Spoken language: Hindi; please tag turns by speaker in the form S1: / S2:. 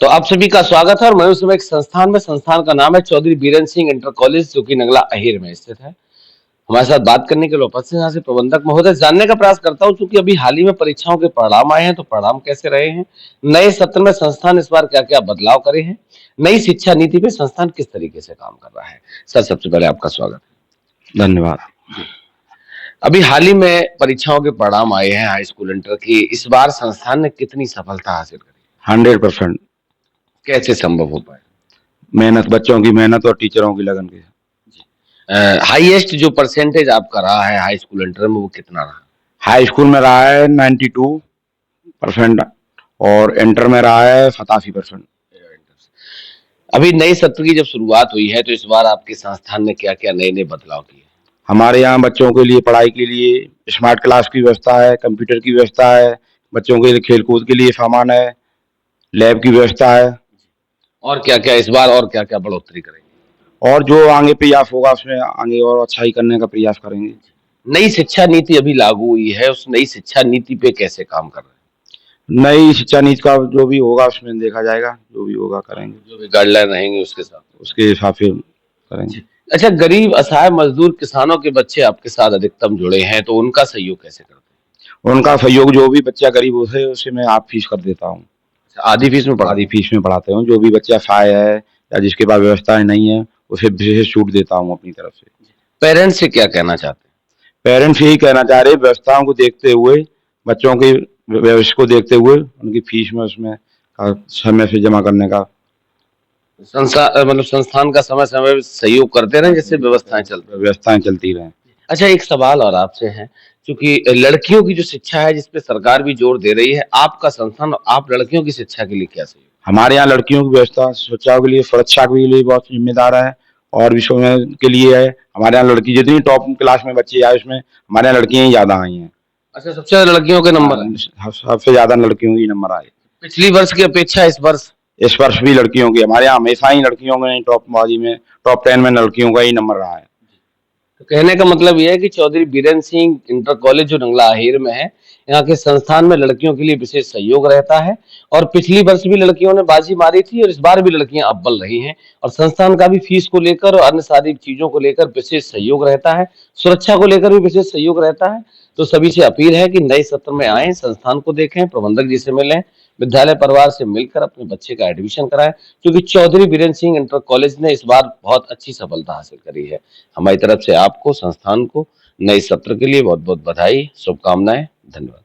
S1: तो आप सभी का स्वागत है और मैं उस समय एक संस्थान में, संस्थान का नाम है चौधरी बीरेन सिंह इंटर कॉलेज, जो कि नंगला अहीर में स्थित है। हमारे साथ बात करने के लिए उपस्थित हैं यहाँ से प्रबंधक महोदय। जानने का प्रयास करता हूँ, क्योंकि अभी हाल ही में परीक्षाओं के परिणाम आए हैं, तो परिणाम कैसे रहे हैं, नए सत्र में संस्थान इस बार क्या क्या बदलाव करे हैं, नई शिक्षा नीति पे संस्थान किस तरीके से काम कर रहा है। सर, सबसे पहले आपका स्वागत है।
S2: धन्यवाद।
S1: अभी हाल ही में परीक्षाओं के परिणाम आए हैं हाई स्कूल इंटर की, इस बार संस्थान ने कितनी सफलता हासिल करी?
S2: 100%।
S1: कैसे संभव हो पाए?
S2: मेहनत, बच्चों की मेहनत और टीचरों की लगन के।
S1: हाईएस्ट जो परसेंटेज आपका रहा है हाई स्कूल इंटर में, वो कितना रहा?
S2: हाई स्कूल में रहा है 92% और इंटर में रहा है 87%।
S1: अभी नए सत्र की जब शुरुआत हुई है, तो इस बार आपके संस्थान ने क्या क्या नए नए बदलाव किए?
S2: हमारे यहाँ बच्चों के लिए पढ़ाई के लिए स्मार्ट क्लास की व्यवस्था है, कंप्यूटर की व्यवस्था है, बच्चों के लिए खेलकूद के लिए सामान है, लैब की व्यवस्था है।
S1: और क्या क्या इस बार और क्या क्या बढ़ोतरी करेंगे?
S2: और जो आगे प्रयास होगा उसमें आगे और अच्छा ही करने का प्रयास करेंगे।
S1: नई शिक्षा नीति अभी लागू हुई है, उस नई शिक्षा नीति पे कैसे काम कर रहे हैं?
S2: नई शिक्षा नीति का जो भी होगा उसमें देखा जाएगा, जो भी होगा करेंगे,
S1: जो भी गाइडलाइन रहेंगे
S2: उसके हिसाब से करेंगे।
S1: अच्छा, गरीब, असहाय, मजदूर, किसानों के बच्चे आपके साथ अधिकतम जुड़े हैं, तो उनका सहयोग कैसे करते हैं?
S2: उनका सहयोग, जो भी बच्चा गरीब है उसे मैं आप फीस कर देता हूँ।
S1: आधी फीस में
S2: आधी फीस में पढ़ाते हूँ। जो भी बच्चा सहाय है या जिसके पास व्यवस्था नहीं है उसे विशेष छूट देता हूँ अपनी तरफ से।
S1: पेरेंट्स से क्या कहना चाहते हैं?
S2: पेरेंट्स यही कहना चाह रहे व्यवस्थाओं को देखते हुए, बच्चों की व्यवस्था को देखते हुए उनकी फीस में उसमें समय से जमा करने का
S1: मतलब संस्थान का समय समय पे सहयोग करते रहे, जिससे व्यवस्थाएं
S2: चलती रहे।
S1: अच्छा, एक सवाल और आपसे है, क्योंकि लड़कियों की जो शिक्षा है, जिसपे सरकार भी जोर दे रही है, आपका संस्थान, आप लड़कियों की शिक्षा के लिए क्या सहयोग?
S2: हमारे यहाँ लड़कियों की व्यवस्था, सुरक्षा के लिए, सुरक्षा के लिए बहुत जिम्मेदार है और विषयों के लिए है। हमारे यहाँ लड़की जितनी टॉप क्लास में बच्चे आए उसमें हमारे यहाँ लड़कियां ही ज्यादा आई हैं।
S1: अच्छा, सबसे ज्यादा लड़कियों के नंबर है?
S2: सबसे ज्यादा लड़कियों की नंबर आए।
S1: पिछली वर्ष की अपेक्षा
S2: इस वर्ष भी लड़कियों की, हमारे यहाँ हमेशा ही लड़कियों के टॉप बाजी में, टॉप 10 में लड़कियों का ही नंबर रहा है।
S1: तो कहने का मतलब यह है कि चौधरी बीरेन सिंह इंटर कॉलेज जो नंगला अहीर में है, यहाँ के संस्थान में लड़कियों के लिए विशेष सहयोग रहता है, और पिछली वर्ष भी लड़कियों ने बाजी मारी थी और इस बार भी लड़कियां अव्वल रही हैं, और संस्थान का भी फीस को लेकर और अन्य सारी चीजों को लेकर विशेष सहयोग रहता है, सुरक्षा को लेकर भी विशेष सहयोग रहता है। तो सभी से अपील है कि नए सत्र में आए, संस्थान को देखें, प्रबंधक जी से मिलें, विद्यालय परिवार से मिलकर अपने बच्चे का एडमिशन कराएं, क्योंकि चौधरी बीरेन सिंह इंटर कॉलेज ने इस बार बहुत अच्छी सफलता हासिल करी है। हमारी तरफ से आपको, संस्थान को नए सत्र के लिए बहुत बहुत बधाई, शुभकामनाएं। धन्यवाद।